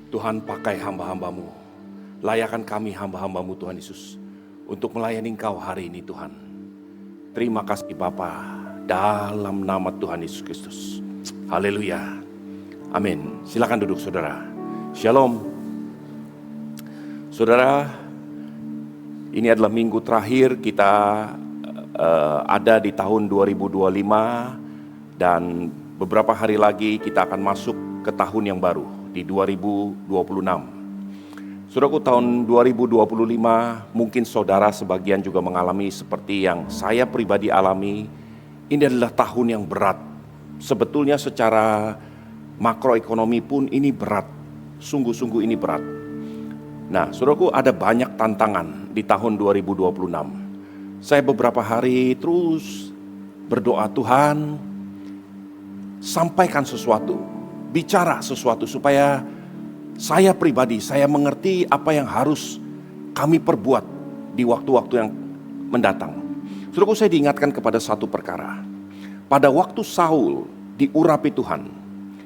Tuhan, pakai hamba-hambamu. Layakan kami hamba-hambamu Tuhan Yesus, untuk melayani Engkau hari ini Tuhan. Terima kasih Bapa, dalam nama Tuhan Yesus Kristus. Haleluya. Amin. Silakan duduk saudara. Shalom. Saudara, ini adalah minggu terakhir kita ada di tahun 2025, dan beberapa hari lagi kita akan masuk ke tahun yang baru di 2026. Saudaraku, tahun 2025 mungkin saudara sebagian juga mengalami seperti yang saya pribadi alami. Ini adalah tahun yang berat. Sebetulnya secara makroekonomi pun ini berat. Sungguh-sungguh ini berat. Nah, saudaraku, ada banyak tantangan di tahun 2026. Saya beberapa hari terus berdoa, Tuhan, sampaikan sesuatu, bicara sesuatu supaya saya pribadi, saya mengerti apa yang harus kami perbuat di waktu-waktu yang mendatang. Saudaraku, saya diingatkan kepada satu perkara. Pada waktu Saul diurapi Tuhan,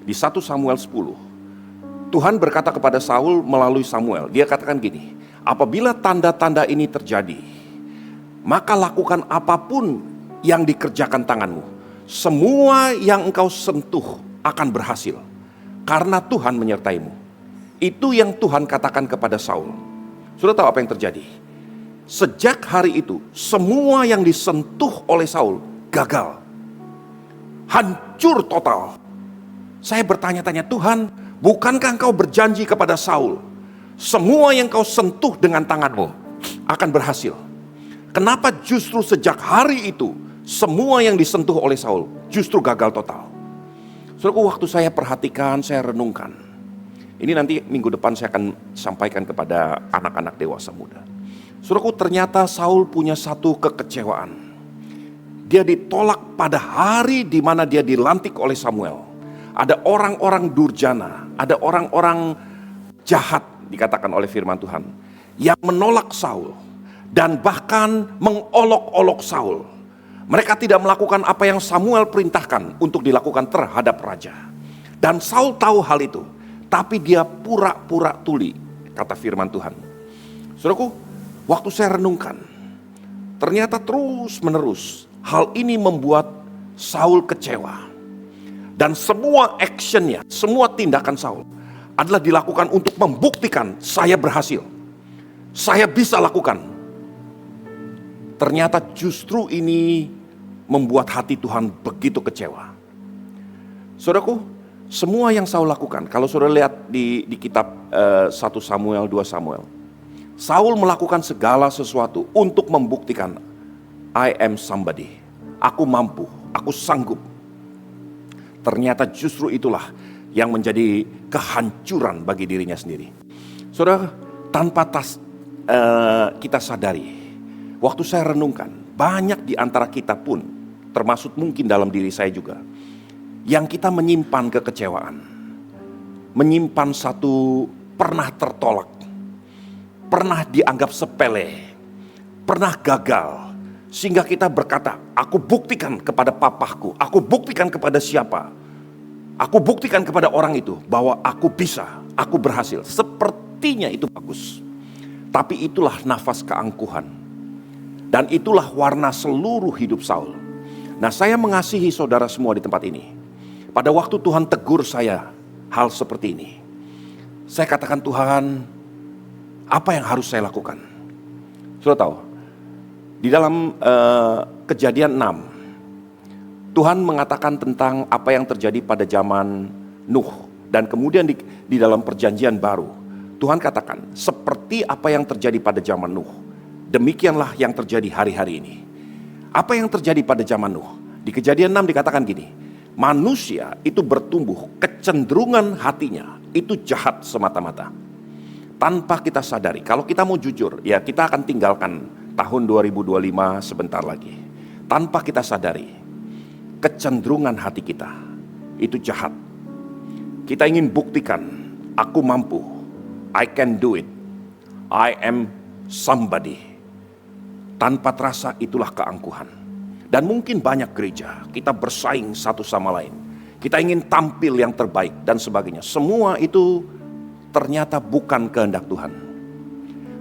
di 1 Samuel 10, Tuhan berkata kepada Saul melalui Samuel, dia katakan gini, apabila tanda-tanda ini terjadi, maka lakukan apapun yang dikerjakan tanganmu. Semua yang engkau sentuh akan berhasil, karena Tuhan menyertaimu. Itu yang Tuhan katakan kepada Saul. Sudah tahu apa yang terjadi? Sejak hari itu, semua yang disentuh oleh Saul gagal. Hancur total. Saya bertanya-tanya, Tuhan, bukankah engkau berjanji kepada Saul, semua yang kau sentuh dengan tanganmu akan berhasil? Kenapa justru sejak hari itu, semua yang disentuh oleh Saul justru gagal total? Saudaraku, waktu saya perhatikan, saya renungkan. Ini nanti minggu depan saya akan sampaikan kepada anak-anak dewasa muda. Saudaraku, ternyata Saul punya satu kekecewaan. Dia ditolak pada hari di mana dia dilantik oleh Samuel. Ada orang-orang durjana, ada orang-orang jahat dikatakan oleh firman Tuhan, yang menolak Saul dan bahkan mengolok-olok Saul. Mereka tidak melakukan apa yang Samuel perintahkan untuk dilakukan terhadap raja. Dan Saul tahu hal itu, tapi dia pura-pura tuli, kata firman Tuhan. Saudaraku, waktu saya renungkan, ternyata terus menerus hal ini membuat Saul kecewa. Dan semua actionnya, semua tindakan Saul adalah dilakukan untuk membuktikan saya berhasil, saya bisa lakukan. Ternyata justru ini membuat hati Tuhan begitu kecewa. Saudaraku, semua yang Saul lakukan, kalau saudara lihat di kitab 1 Samuel, 2 Samuel, Saul melakukan segala sesuatu untuk membuktikan I am somebody, aku mampu, aku sanggup. Ternyata justru itulah yang menjadi kehancuran bagi dirinya sendiri. Saudara, tanpa kita sadari, waktu saya renungkan, banyak di antara kita pun, termasuk mungkin dalam diri saya juga, yang kita menyimpan kekecewaan, menyimpan satu pernah tertolak, pernah dianggap sepele, pernah gagal, sehingga kita berkata, aku buktikan kepada papaku, aku buktikan kepada siapa, aku buktikan kepada orang itu bahwa aku bisa, aku berhasil. Sepertinya itu bagus, tapi itulah nafas keangkuhan, dan itulah warna seluruh hidup Saul. Nah, saya mengasihi saudara semua di tempat ini. Pada waktu Tuhan tegur saya hal seperti ini, saya katakan, Tuhan, apa yang harus saya lakukan? Sudah tahu, di dalam Kejadian 6, Tuhan mengatakan tentang apa yang terjadi pada zaman Nuh. Dan kemudian di dalam perjanjian baru, Tuhan katakan, seperti apa yang terjadi pada zaman Nuh, demikianlah yang terjadi hari-hari ini. Apa yang terjadi pada zaman Nuh? Di Kejadian 6 dikatakan gini, manusia itu bertumbuh, kecenderungan hatinya itu jahat semata-mata. Tanpa kita sadari, kalau kita mau jujur, ya kita akan tinggalkan tahun 2025 sebentar lagi. Tanpa kita sadari, kecenderungan hati kita itu jahat. Kita ingin buktikan, aku mampu, I can do it, I am somebody. Tanpa terasa itulah keangkuhan. Dan mungkin banyak gereja, kita bersaing satu sama lain. Kita ingin tampil yang terbaik dan sebagainya. Semua itu ternyata bukan kehendak Tuhan.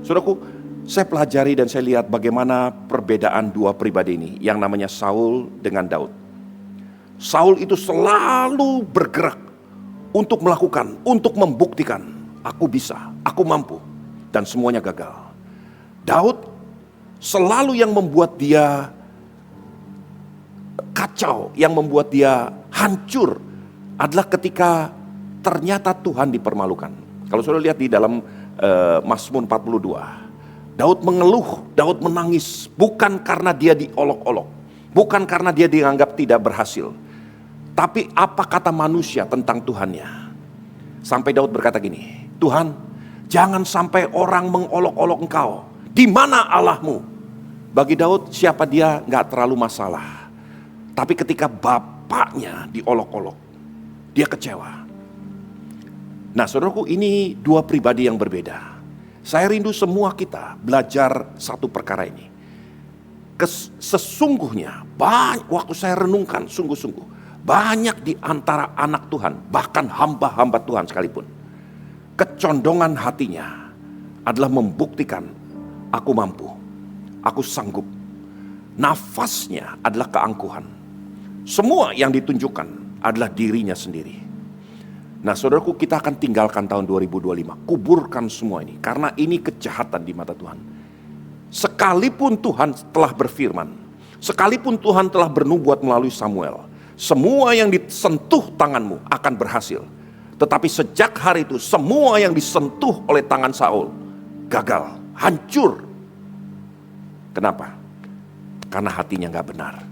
Saudaraku, saya pelajari dan saya lihat bagaimana perbedaan dua pribadi ini, yang namanya Saul dengan Daud. Saul itu selalu bergerak untuk melakukan, untuk membuktikan, aku bisa, aku mampu, dan semuanya gagal. Daud selalu yang membuat dia kacau, yang membuat dia hancur adalah ketika ternyata Tuhan dipermalukan. Kalau saudara lihat di dalam Mazmur 42, Daud mengeluh, Daud menangis, bukan karena dia diolok-olok, bukan karena dia dianggap tidak berhasil, tapi apa kata manusia tentang Tuhannya. Sampai Daud berkata gini, Tuhan, jangan sampai orang mengolok-olok Engkau. Di mana Allahmu? Bagi Daud, siapa dia gak terlalu masalah. Tapi ketika bapaknya diolok-olok, dia kecewa. Nah saudaraku, ini dua pribadi yang berbeda. Saya rindu semua kita belajar satu perkara ini. Sesungguhnya, waktu saya renungkan sungguh-sungguh, banyak di antara anak Tuhan, bahkan hamba-hamba Tuhan sekalipun, kecondongan hatinya adalah membuktikan, aku mampu, aku sanggup. Nafasnya adalah keangkuhan. Semua yang ditunjukkan adalah dirinya sendiri. Nah saudaraku, kita akan tinggalkan tahun 2025. Kuburkan semua ini, karena ini kejahatan di mata Tuhan. Sekalipun Tuhan telah berfirman, sekalipun Tuhan telah bernubuat melalui Samuel, semua yang disentuh tanganmu akan berhasil. Tetapi sejak hari itu, semua yang disentuh oleh tangan Saul gagal, hancur. Kenapa? Karena hatinya gak benar.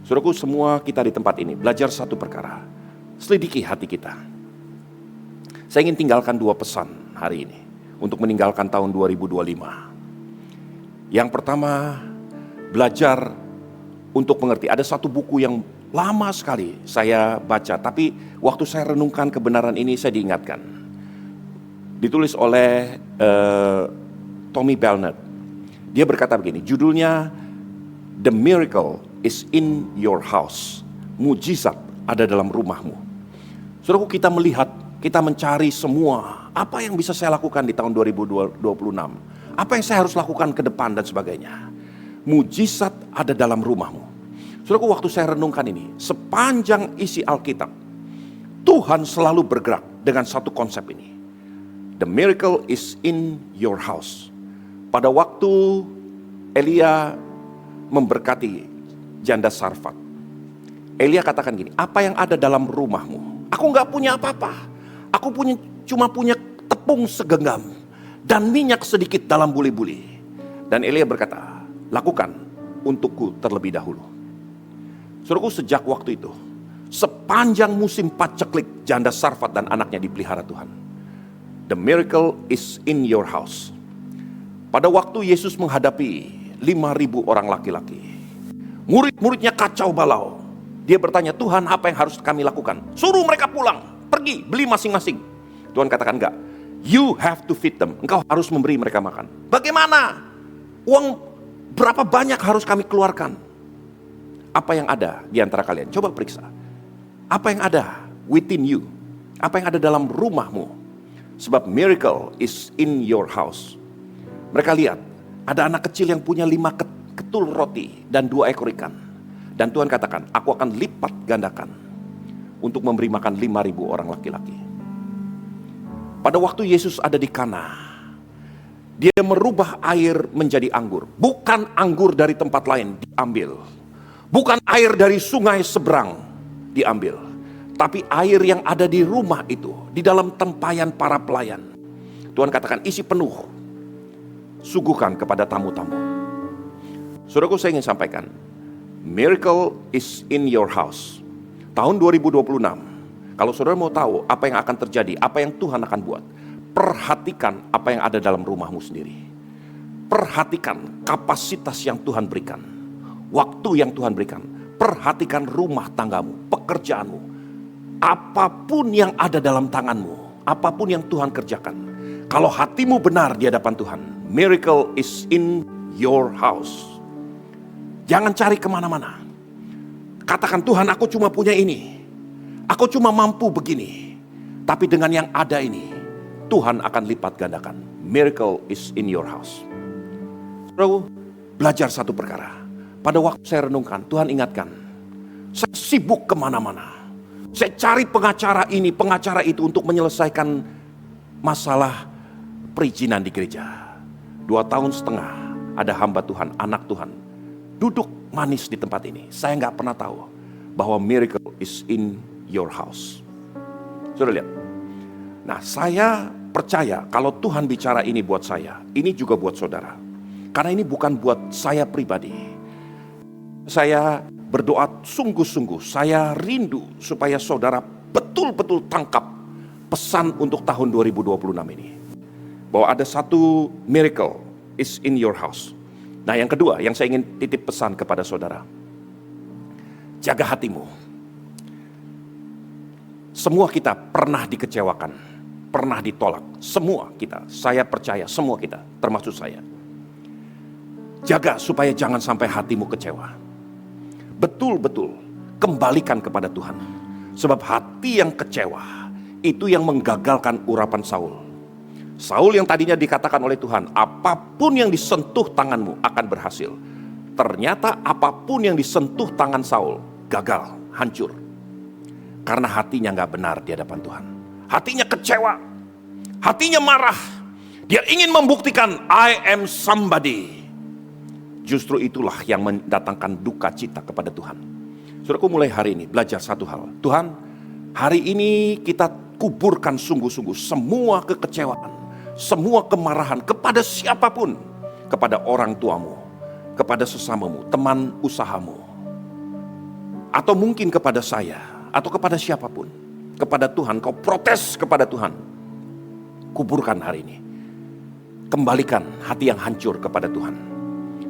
Saudaraku, semua kita di tempat ini belajar satu perkara. Selidiki hati kita. Saya ingin tinggalkan dua pesan hari ini untuk meninggalkan tahun 2025. Yang pertama, belajar untuk mengerti. Ada satu buku yang lama sekali saya baca, tapi waktu saya renungkan kebenaran ini saya diingatkan. Ditulis oleh Tommy Belnett. Dia berkata begini, judulnya The Miracle is in your house. Mujizat ada dalam rumahmu. Saudaraku, kita melihat, kita mencari semua, apa yang bisa saya lakukan di tahun 2026? Apa yang saya harus lakukan ke depan dan sebagainya. Mujizat ada dalam rumahmu. Saudaraku, waktu saya renungkan ini, sepanjang isi Alkitab, Tuhan selalu bergerak dengan satu konsep ini. The miracle is in your house. Pada waktu Elia memberkati janda Sarfat, Elia katakan gini, apa yang ada dalam rumahmu? Aku gak punya apa-apa. Aku cuma punya tepung segenggam dan minyak sedikit dalam buli-buli. Dan Elia berkata, lakukan untukku terlebih dahulu. Saudaraku, sejak waktu itu, sepanjang musim paceklik, janda Sarfat dan anaknya dipelihara Tuhan. The miracle is in your house. Pada waktu Yesus menghadapi 5.000 orang laki-laki, murid-muridnya kacau balau. Dia bertanya, Tuhan, apa yang harus kami lakukan? Suruh mereka pulang, pergi, beli masing-masing. Tuhan katakan, enggak, you have to feed them. Engkau harus memberi mereka makan. Bagaimana? Uang berapa banyak harus kami keluarkan? Apa yang ada di antara kalian? Coba periksa. Apa yang ada within you? Apa yang ada dalam rumahmu? Sebab miracle is in your house. Mereka lihat, ada anak kecil yang punya 5 ketul roti dan 2 ekor ikan. Dan Tuhan katakan, aku akan lipat gandakan untuk memberi makan 5.000 orang laki-laki. Pada waktu Yesus ada di Kana, dia merubah air menjadi anggur. Bukan anggur dari tempat lain diambil. Bukan air dari sungai seberang diambil. Tapi air yang ada di rumah itu, di dalam tempayan para pelayan. Tuhan katakan, isi penuh, suguhkan kepada tamu-tamu. Saudaraku, saya ingin sampaikan, miracle is in your house. Tahun 2026, kalau saudara mau tahu apa yang akan terjadi, apa yang Tuhan akan buat, perhatikan apa yang ada dalam rumahmu sendiri. Perhatikan kapasitas yang Tuhan berikan, waktu yang Tuhan berikan. Perhatikan rumah tanggamu, pekerjaanmu. Apapun yang ada dalam tanganmu, apapun yang Tuhan kerjakan, kalau hatimu benar di hadapan Tuhan, miracle is in your house. Jangan cari kemana-mana. Katakan, Tuhan, aku cuma punya ini, aku cuma mampu begini. Tapi dengan yang ada ini, Tuhan akan lipat gandakan. Miracle is in your house. Saudaraku, belajar satu perkara. Pada waktu saya renungkan, Tuhan ingatkan, saya sibuk kemana-mana. Saya cari pengacara ini, pengacara itu untuk menyelesaikan masalah perizinan di gereja. 2,5 tahun ada hamba Tuhan, anak Tuhan, duduk manis di tempat ini. Saya nggak pernah tahu bahwa miracle is in your house. Sudah lihat? Nah, saya percaya kalau Tuhan bicara ini buat saya, ini juga buat saudara. Karena ini bukan buat saya pribadi. Saya berdoa sungguh-sungguh, saya rindu supaya saudara betul-betul tangkap pesan untuk tahun 2026 ini. Bahwa ada satu miracle is in your house. Nah, yang kedua yang saya ingin titip pesan kepada saudara. Jaga hatimu. Semua kita pernah dikecewakan, pernah ditolak. Semua kita, saya percaya semua kita, termasuk saya. Jaga supaya jangan sampai hatimu kecewa. Betul-betul kembalikan kepada Tuhan. Sebab hati yang kecewa itu yang menggagalkan urapan Saul. Saul yang tadinya dikatakan oleh Tuhan, apapun yang disentuh tanganmu akan berhasil. Ternyata apapun yang disentuh tangan Saul gagal, hancur. Karena hatinya gak benar di hadapan Tuhan. Hatinya kecewa, hatinya marah. Dia ingin membuktikan I am somebody. Justru itulah yang mendatangkan duka cita kepada Tuhan. Saudaraku, mulai hari ini belajar satu hal. Tuhan, hari ini kita kuburkan sungguh-sungguh semua kekecewaan, semua kemarahan kepada siapapun, kepada orang tuamu, kepada sesamamu, teman usahamu, atau mungkin kepada saya, atau kepada siapapun, kepada Tuhan. Kau protes kepada Tuhan, kuburkan hari ini. Kembalikan hati yang hancur kepada Tuhan.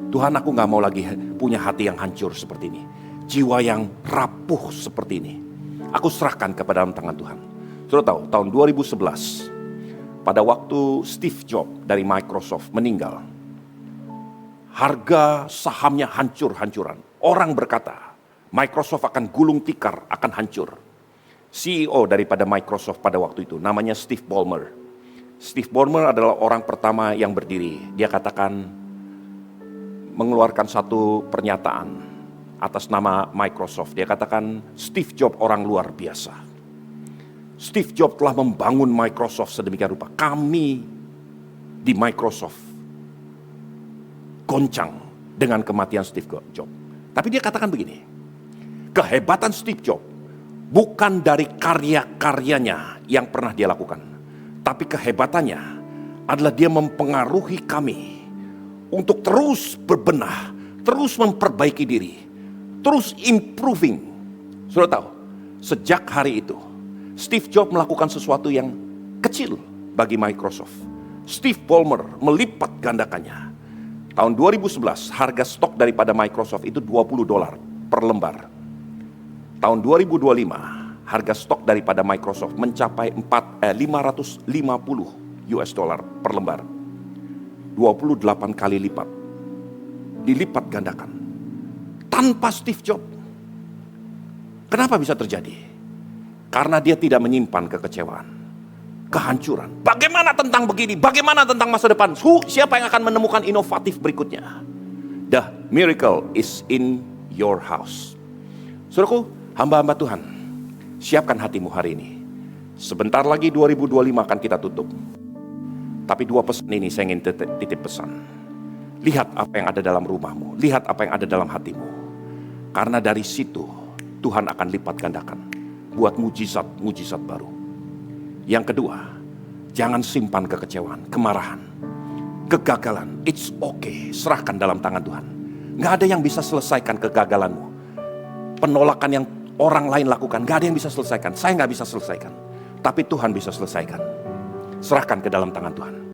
Tuhan, aku gak mau lagi punya hati yang hancur seperti ini, jiwa yang rapuh seperti ini. Aku serahkan kepada dalam tangan Tuhan. Sudah tahu, tahun 2011, pada waktu Steve Jobs dari Microsoft meninggal, harga sahamnya hancur-hancuran. Orang berkata, Microsoft akan gulung tikar, akan hancur. CEO daripada Microsoft pada waktu itu, namanya Steve Ballmer. Steve Ballmer adalah orang pertama yang berdiri. Dia katakan, mengeluarkan satu pernyataan atas nama Microsoft. Dia katakan, Steve Jobs orang luar biasa. Steve Jobs telah membangun Microsoft sedemikian rupa. Kami di Microsoft goncang dengan kematian Steve Jobs. Tapi dia katakan begini, kehebatan Steve Jobs bukan dari karya-karyanya yang pernah dia lakukan, tapi kehebatannya adalah dia mempengaruhi kami untuk terus berbenah, terus memperbaiki diri, terus improving. Sudah tahu, sejak hari itu, Steve Jobs melakukan sesuatu yang kecil bagi Microsoft. Steve Ballmer melipat gandakannya. Tahun 2011, harga stok daripada Microsoft itu $20 per lembar. Tahun 2025, harga stok daripada Microsoft mencapai $550 per lembar. 28 kali lipat. Dilipat gandakan. Tanpa Steve Jobs. Kenapa bisa terjadi? Karena dia tidak menyimpan kekecewaan, kehancuran. Bagaimana tentang begini? Bagaimana tentang masa depan? Siapa yang akan menemukan inovatif berikutnya? The miracle is in your house. Saudaraku, hamba-hamba Tuhan, siapkan hatimu hari ini. Sebentar lagi 2025 akan kita tutup. Tapi dua pesan ini saya ingin titip pesan. Lihat apa yang ada dalam rumahmu. Lihat apa yang ada dalam hatimu. Karena dari situ Tuhan akan lipat gandakan. Buat mujizat-mujizat baru. Yang kedua, jangan simpan kekecewaan, kemarahan, kegagalan. It's okay, serahkan dalam tangan Tuhan. Gak ada yang bisa selesaikan kegagalanmu. Penolakan yang orang lain lakukan, gak ada yang bisa selesaikan. Saya gak bisa selesaikan. Tapi Tuhan bisa selesaikan. Serahkan ke dalam tangan Tuhan.